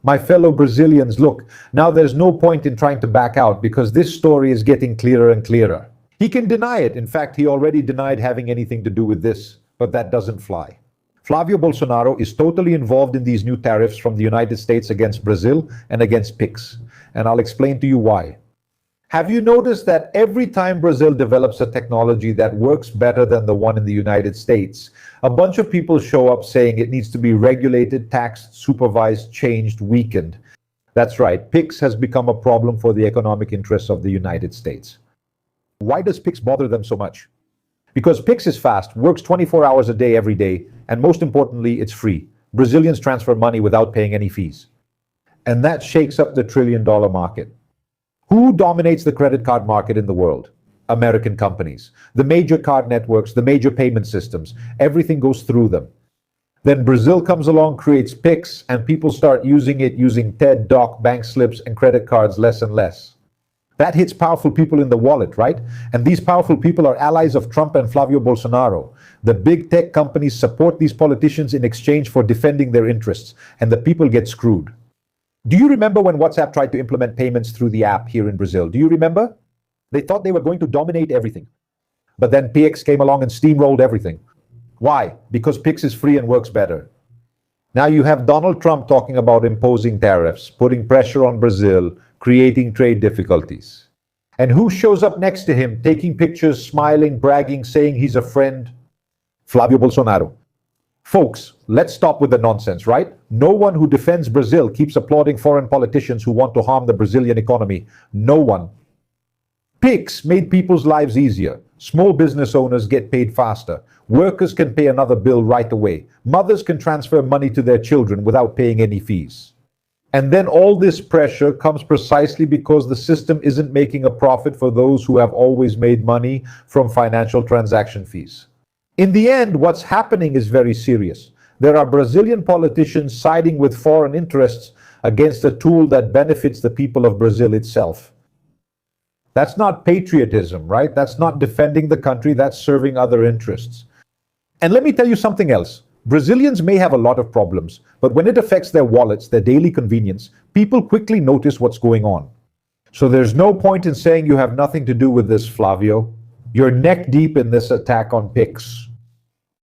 My fellow Brazilians, look, now there's no point in trying to back out because this story is getting clearer and clearer. He can deny it. In fact, he already denied having anything to do with this, but that doesn't fly. Flavio Bolsonaro is totally involved in these new tariffs from the United States against Brazil and against PIX, and I'll explain to you why. Have you noticed that every time Brazil develops a technology that works better than the one in the United States, a bunch of people show up saying it needs to be regulated, taxed, supervised, changed, weakened? That's right, PIX has become a problem for the economic interests of the United States. Why does PIX bother them so much? Because PIX is fast, works 24 hours a day every day, and most importantly, it's free. Brazilians transfer money without paying any fees. And that shakes up the trillion-dollar market. Who dominates the credit card market in the world? American companies. The major card networks, the major payment systems, everything goes through them. Then Brazil comes along, creates PIX, and people start using it using TED, DOC, bank slips, and credit cards less and less. That hits powerful people in the wallet, right? And these powerful people are allies of Trump and Flavio Bolsonaro. The big tech companies support these politicians in exchange for defending their interests, and the people get screwed. Do you remember when WhatsApp tried to implement payments through the app here in Brazil? Do you remember? They thought they were going to dominate everything. But then PIX came along and steamrolled everything. Why? Because PIX is free and works better. Now you have Donald Trump talking about imposing tariffs, putting pressure on Brazil, creating trade difficulties. And who shows up next to him, taking pictures, smiling, bragging, saying he's a friend? Flavio Bolsonaro. Folks, let's stop with the nonsense, right? No one who defends Brazil keeps applauding foreign politicians who want to harm the Brazilian economy. No one. PIX made people's lives easier. Small business owners get paid faster. Workers can pay another bill right away. Mothers can transfer money to their children without paying any fees. And then all this pressure comes precisely because the system isn't making a profit for those who have always made money from financial transaction fees. In the end, what's happening is very serious. There are Brazilian politicians siding with foreign interests against a tool that benefits the people of Brazil itself. That's not patriotism, right? That's not defending the country, that's serving other interests. And let me tell you something else. Brazilians may have a lot of problems, but when it affects their wallets, their daily convenience, people quickly notice what's going on. So there's no point in saying you have nothing to do with this, Flavio. You're neck deep in this attack on PIX.